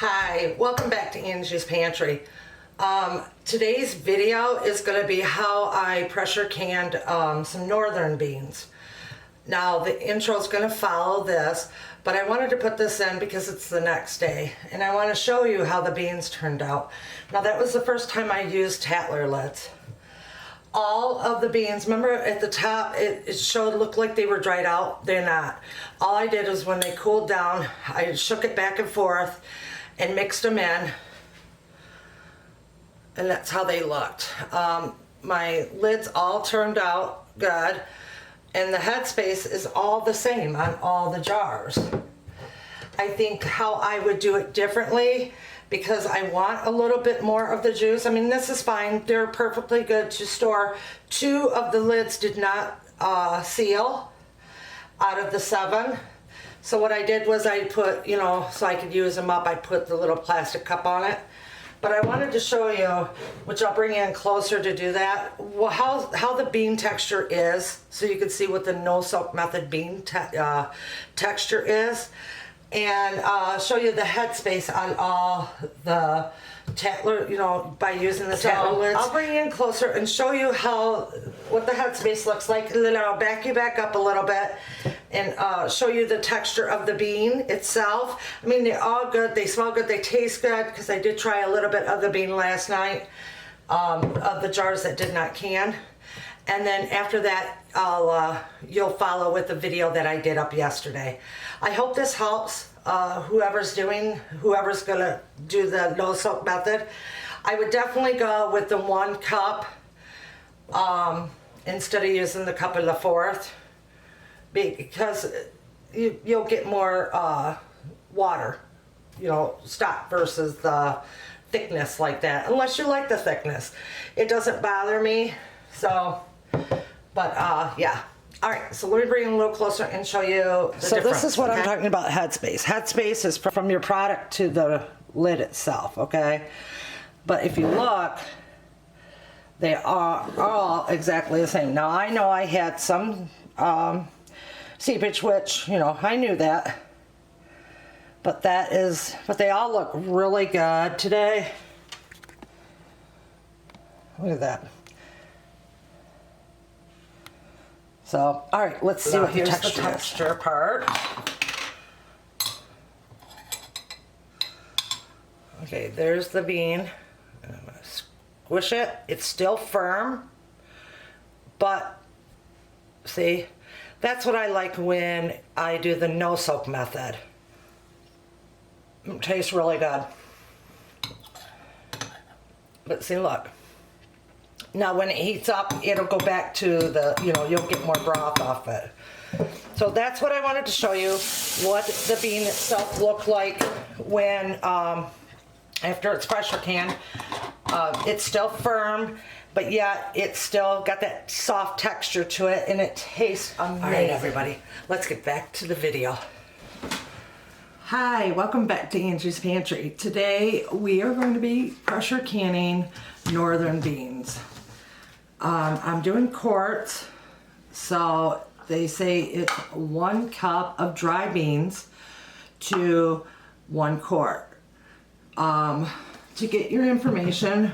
Hi, welcome back to Angie's Pantry. Today's video is going to be how I pressure canned some northern beans. Now the intro is going to follow this, but I wanted to put this in because it's the next day and I want to show you how the beans turned out. Now that was the first time I used Tattler lids. All of the beans, remember at the top it looked like they were dried out. They're not. All I did was when they cooled down, I shook it back and forth and mixed them in, and that's how they looked. My lids all turned out good, and the headspace is all the same on all the jars. I think how I would do it differently, because I want a little bit more of the juice. I mean, this is fine. They're perfectly good to store. 2 of the lids did not seal out of the 7. So what I did was I put, so I could use them up, I put the little plastic cup on it. But I wanted to show you, which I'll bring in closer to do that, how the bean texture is, so you can see what the no-soak method bean texture is. And show you the headspace on all the Tattler, by using the Tattler lids. I'll bring you in closer and show you what the headspace looks like, and then I'll back you back up a little bit and show you the texture of the bean itself. I mean, they're all good, they smell good, they taste good, because I did try a little bit of the bean last night, of the jars that did not can. And then after that, you'll follow with the video that I did up yesterday. I hope this helps whoever's gonna do the no soak method. I would definitely go with the 1 cup instead of using the cup of the 4th, because you'll get more water, stock versus the thickness like that, unless you like the thickness. It doesn't bother me, so. But yeah. All right, so let me bring it a little closer and show you the difference. So this is what I'm talking about, headspace. Headspace is from your product to the lid itself, okay? But if you look, they are all exactly the same. Now I know I had some seepage, which, I knew that. But they all look really good today. Look at that. So, all right, let's see what the texture part. Okay, there's the bean. I'm gonna squish it. It's still firm, but see, that's what I like when I do the no soak method. It tastes really good. But see, look. Now when it heats up, it'll go back to the, you'll get more broth off it. So that's what I wanted to show you, what the bean itself looked like when, after it's pressure canned. It's still firm, but yet it's still got that soft texture to it, and it tastes amazing. All right, everybody, let's get back to the video. Hi, welcome back to Angie's Pantry. Today we are going to be pressure canning northern beans. I'm doing quarts, so they say it's 1 cup of dry beans to 1 quart. To get your information,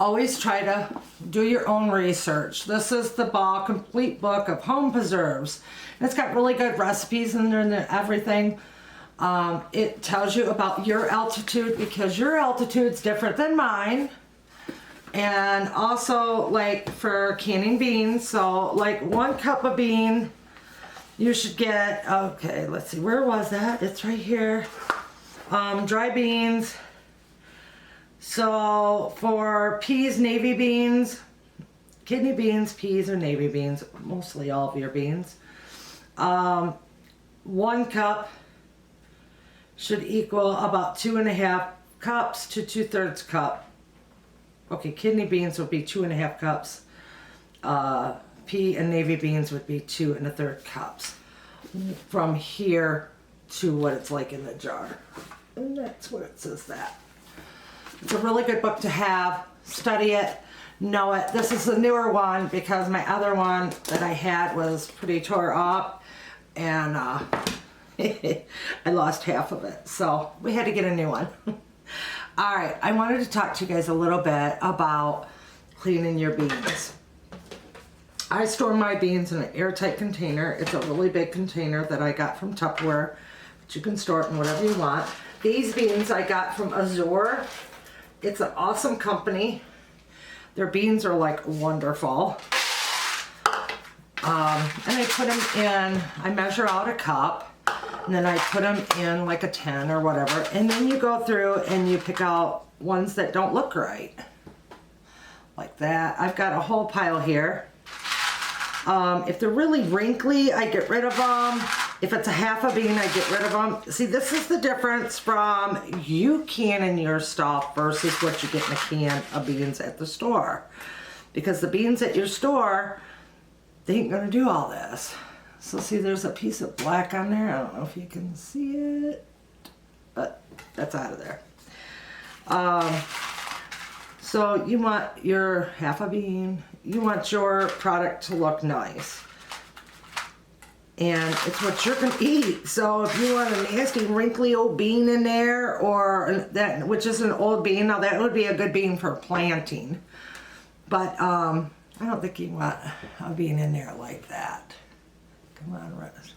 always try to do your own research. This is the Ball Complete Book of Home Preserves. It's got really good recipes in there and everything. It tells you about your altitude, because your altitude's different than mine. And also, like, for canning beans, so like 1 cup of bean, you should get, okay, let's see, where was that? It's right here. Dry beans. So for peas, navy beans, kidney beans, peas, or navy beans, mostly all of your beans, 1 cup should equal about 2.5 cups to 2/3 cup. Okay, kidney beans would be 2.5 cups. Pea and navy beans would be 2 1/3 cups. From here to what it's like in the jar. And that's what it says that. It's a really good book to have. Study it, know it. This is the newer one because my other one that I had was pretty tore up. And I lost half of it, so we had to get a new one. All right, I wanted to talk to you guys a little bit about cleaning your beans. I store my beans in an airtight container. It's a really big container that I got from Tupperware, but you can store it in whatever you want. These beans I got from Azure. It's an awesome company. Their beans are like wonderful. And I put them in, I measure out a cup, and then I put them in like a 10 or whatever, and then you go through and you pick out ones that don't look right. Like that. I've got a whole pile here. If they're really wrinkly, I get rid of them. If it's a half a bean, I get rid of them. See, this is the difference from you canning your stuff versus what you get in a can of beans at the store. Because the beans at your store, they ain't gonna do all this. So see, there's a piece of black on there. I don't know if you can see it, but that's out of there. So you want your half a bean, you want your product to look nice. And it's what you're gonna eat. So if you want a nasty wrinkly old bean in there, or that, which is an old bean, now that would be a good bean for planting. But I don't think you want a bean in there like that. Come on, Rose.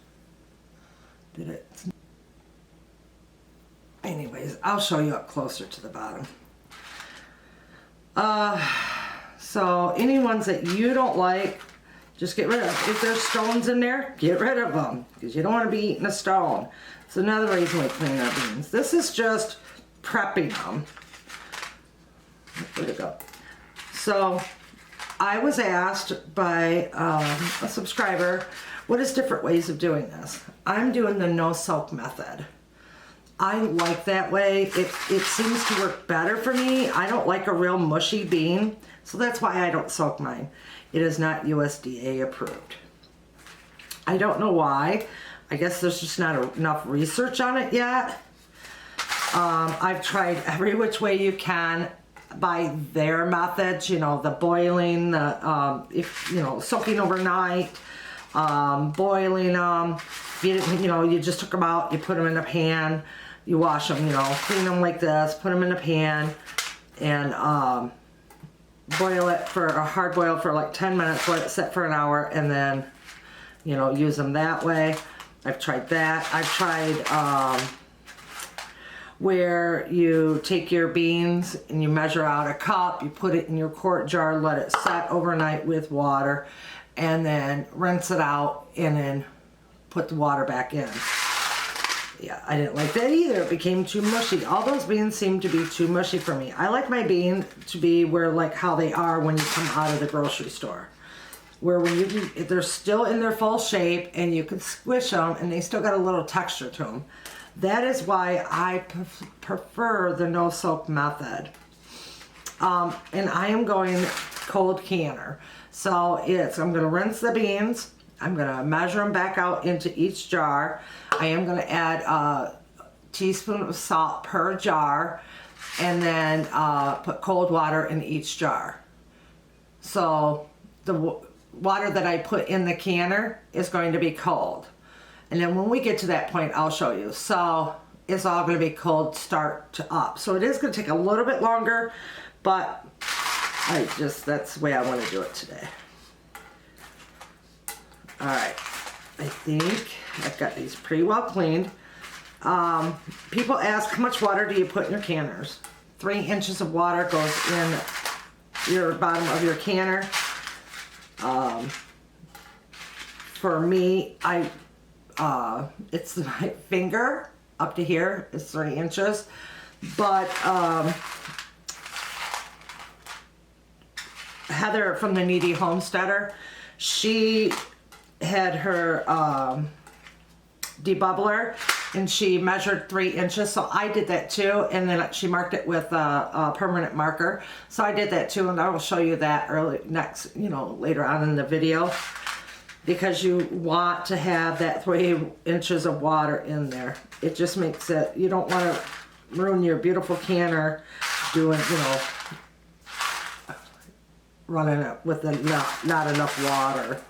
Did it? Anyways, I'll show you up closer to the bottom. So any ones that you don't like, just get rid of. If there's stones in there, get rid of them, because you don't want to be eating a stone. It's another reason we clean our beans. This is just prepping them. Where'd it go? So I was asked by a subscriber, what is different ways of doing this? I'm doing the no soak method. I like that way. It seems to work better for me. I don't like a real mushy bean, so that's why I don't soak mine. It is not USDA approved. I don't know why. I guess there's just not enough research on it yet. I've tried every which way you can by their methods, you know, the boiling, the soaking overnight, boiling them. You just took them out, you put them in a pan, you wash them, clean them like this, put them in a pan, and boil it for a hard boil for like 10 minutes, let it sit for an hour, and then, use them that way. I've tried that. I've tried where you take your beans and you measure out a cup, you put it in your quart jar, let it set overnight with water, and then rinse it out and then put the water back in. Yeah, I didn't like that either. It became too mushy. All those beans seem to be too mushy for me. I like my beans to be like how they are when you come out of the grocery store. Where they're still in their full shape and you can squish them and they still got a little texture to them. That is why I prefer the no soak method. And I am going cold canner. So I'm going to rinse the beans. I'm going to measure them back out into each jar. I am going to add a teaspoon of salt per jar, and then put cold water in each jar. So the water that I put in the canner is going to be cold. And then when we get to that point, I'll show you. So it's all going to be cold start to up. So it is going to take a little bit longer, but that's the way I want to do it today. All right, I think I've got these pretty well cleaned. People ask, how much water do you put in your canners? 3 inches of water goes in your bottom of your canner. For me, it's my finger up to here is 3 inches, but Heather from the Needy Homesteader, she had her debubbler and she measured 3 inches, so I did that too, and then she marked it with a permanent marker, so I did that too, and I will show you that later on in the video, because you want to have that 3 inches of water in there. It just makes it, you don't want to ruin your beautiful canner doing, running it with not enough water.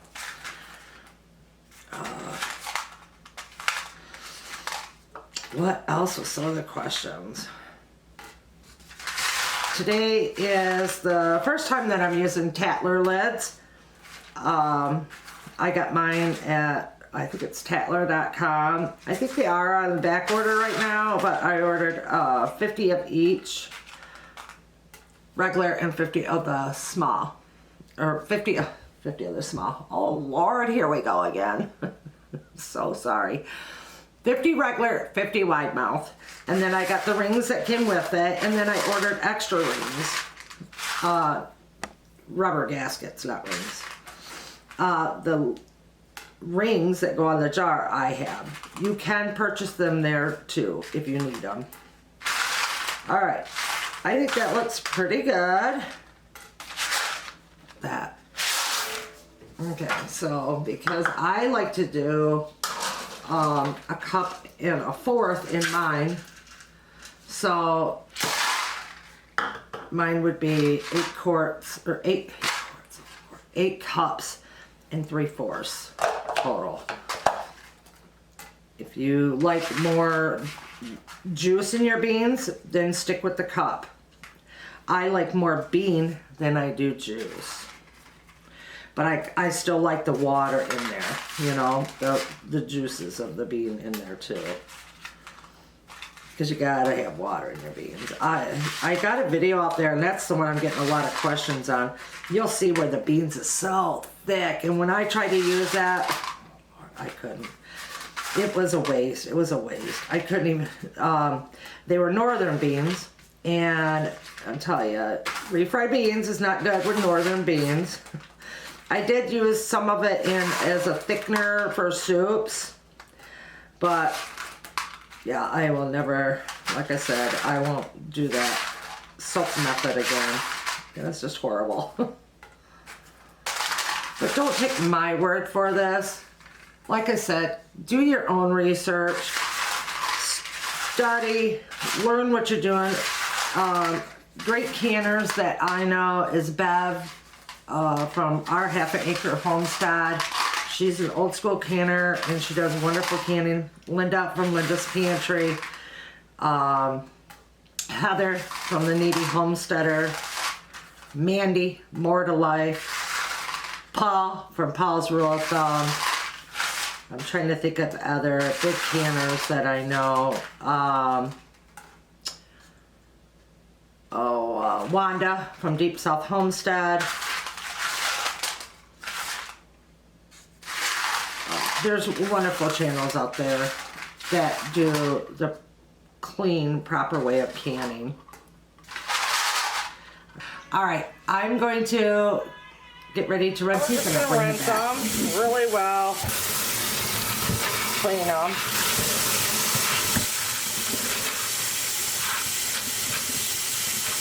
What else was some of the questions? Today is the first time that I'm using Tatler lids. I got mine at, I think it's Tatler.com. I think they are on back order right now, but I ordered 50 of each, regular and 50 of the small, or 50 of the small. Oh Lord, here we go again. So sorry. 50 regular, 50 wide mouth. And then I got the rings that came with it, and then I ordered extra rings. Rubber gaskets, not rings. The rings that go on the jar I have. You can purchase them there too if you need them. Alright, I think that looks pretty good. That. Okay, so because I like to do a cup and a fourth in mine, so mine would be 8 quarts, or 8 cups and 3/4 total. If you like more juice in your beans, then stick with the cup. I like more bean than I do juice. But I still like the water in there, you know, the juices of the bean in there too. Because you gotta have water in your beans. I got a video out there, and that's the one I'm getting a lot of questions on. You'll see where the beans is so thick, and when I tried to use that, I couldn't. It was a waste. It was a waste. I couldn't even, they were northern beans, and I'm telling you, refried beans is not good with northern beans. I did use some of it in as a thickener for soups, but yeah, I will never, like I said, I won't do that soap method again. That's just horrible. But don't take my word for this. Like I said, do your own research, study, learn what you're doing. Great canners that I know is Bev from our Half an Acre Homestead. She's an old school canner, and she does wonderful canning. Linda from Linda's Pantry. Heather from the Newbie Homesteader. Mandy, More to Life. Paul from Paul's Rule of Thumb. I'm trying to think of other big canners that I know. Wanda from Deep South Homestead. There's wonderful channels out there that do the clean, proper way of canning. All right, I'm going to get ready to rinse these. I'm just going to rinse them really well. Clean them.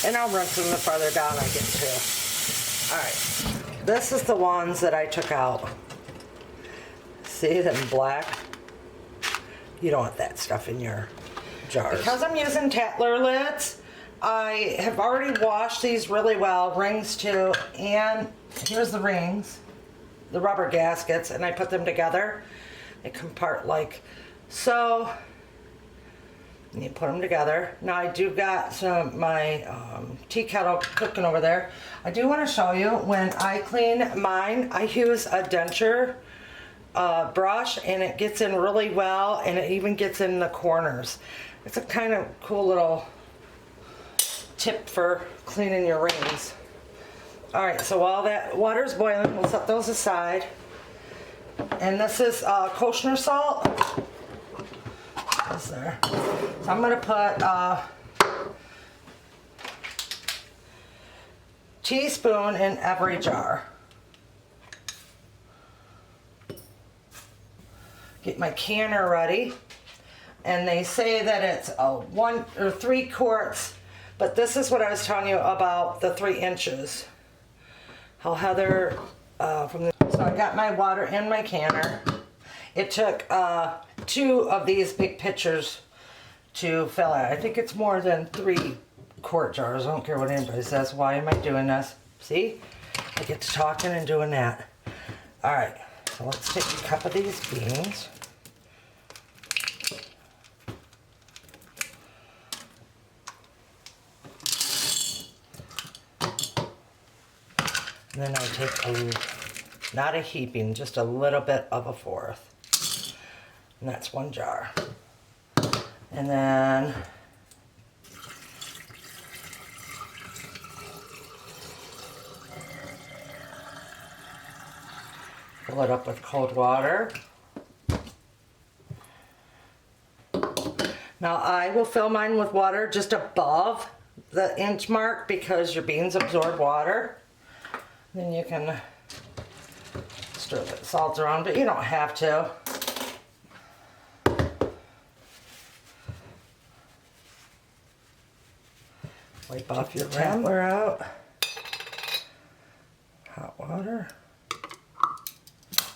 And I'll rinse them the farther down I get to. All right, this is the ones that I took out. See them black? You don't want that stuff in your jars. Because I'm using Tatler lids, I have already washed these really well, rings too, and here's the rings, the rubber gaskets, and I put them together. They come apart like so. And you put them together. Now I do got some my tea kettle cooking over there. I do want to show you when I clean mine, I use a denture brush, and it gets in really well, and it even gets in the corners. It's a kind of cool little tip for cleaning your rings. All right, so while that water's boiling, we'll set those aside. And this is kosher salt. That's there. So I'm gonna put teaspoon in every jar. Get my canner ready, and they say that it's 1 or 3 quarts, but this is what I was telling you about the 3 inches. How Heather from the, so I got my water in my canner. It took 2 of these big pitchers to fill it. I think it's more than 3 quart jars. I don't care what anybody says. Why am I doing this? See, I get to talking and doing that. All right. So let's take a cup of these beans. And then I take not a heaping, just a little bit of a fourth. And that's 1 jar. And then fill it up with cold water. Now I will fill mine with water just above the inch mark because your beans absorb water. Then you can stir the salt around, but you don't have to. Wipe off your rattler out. Hot water.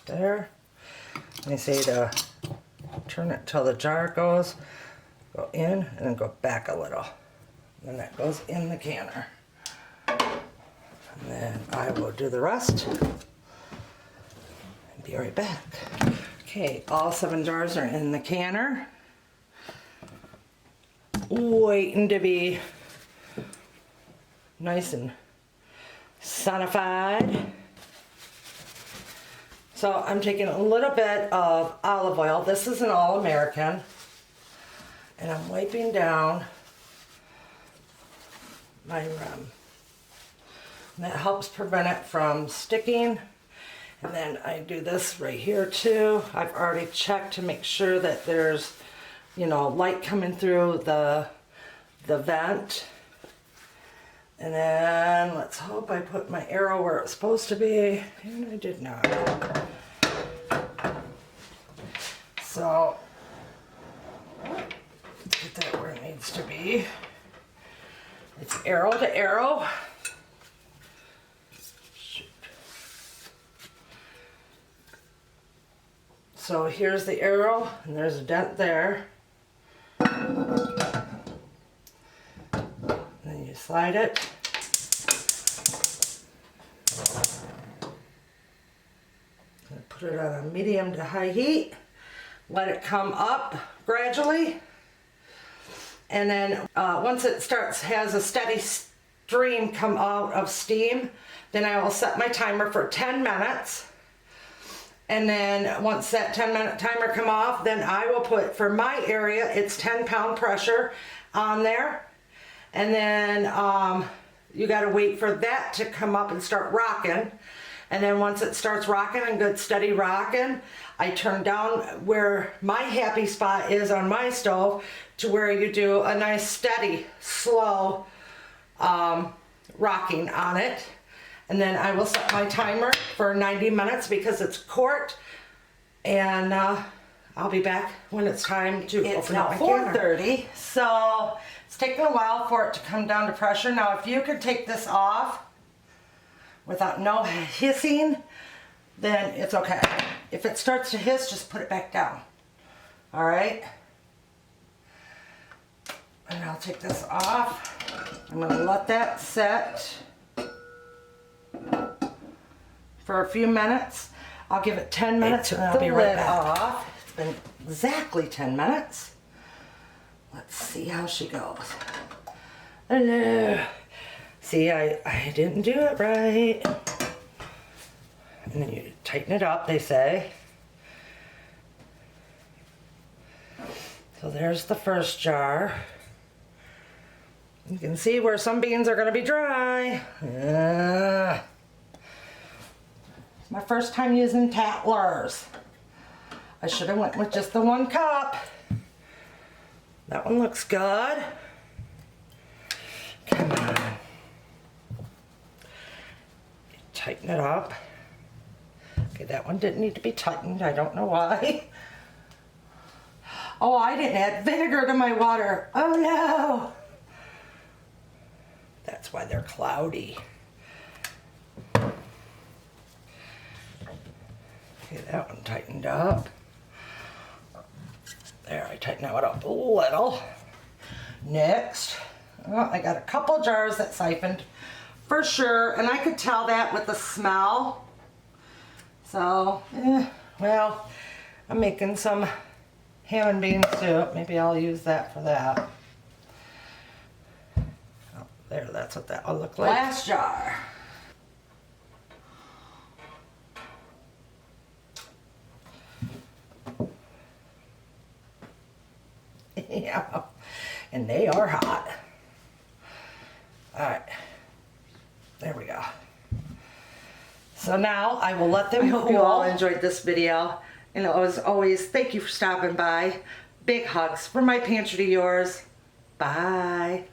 There. They say to turn it till the jar goes. Go in and then go back a little. And then that goes in the canner. And then I will do the rest. And be right back. Okay, all 7 jars are in the canner. Waiting to be nice and sonified. So I'm taking a little bit of olive oil. This is an all-American. And I'm wiping down my rum. And that helps prevent it from sticking. And then I do this right here too. I've already checked to make sure that there's, you know, light coming through the vent. And then let's hope I put my arrow where it's supposed to be. And I did not. So get that where it needs to be. It's arrow to arrow. Shoot. So here's the arrow, and there's a dent there. And then you slide it. And put it on a medium to high heat. Let it come up gradually. And then once it has a steady stream come out of steam, then I will set my timer for 10 minutes. And then once that 10-minute timer come off, then I will put, for my area, it's 10-pound pressure on there. And then you gotta wait for that to come up and start rocking. And then once it starts rocking and good steady rocking, I turn down where my happy spot is on my stove to where you do a nice steady, slow rocking on it. And then I will set my timer for 90 minutes because it's quart. And I'll be back when it's time to open up my canner. It's now 4:30, so it's taking a while for it to come down to pressure. Now if you could take this off without no hissing, then it's okay. If it starts to hiss, just put it back down. All right? And I'll take this off. I'm gonna let that set for a few minutes. I'll give it 10 minutes and I'll be right back. Off. It's been exactly 10 minutes. Let's see how she goes. Hello. See, I didn't do it right. And then you tighten it up, they say. So there's the first jar. You can see where some beans are going to be dry. It's my first time using tattlers. I should have went with just the 1 cup. That one looks good. Come on. Tighten it up. Okay, that one didn't need to be tightened. I don't know why. Oh, I didn't add vinegar to my water. Oh no. That's why they're cloudy. Okay, that one tightened up. There, I tightened that one up a little. Next, oh, I got a couple jars that siphoned for sure, and I could tell that with the smell. So, well, I'm making some ham and bean soup. Maybe I'll use that for that. Oh, there, that's what that will look like. Last jar. Yeah, and they are hot. All right, there we go. So now I will let them cool. I hope you all enjoyed this video. And as always, thank you for stopping by. Big hugs from my pantry to yours. Bye.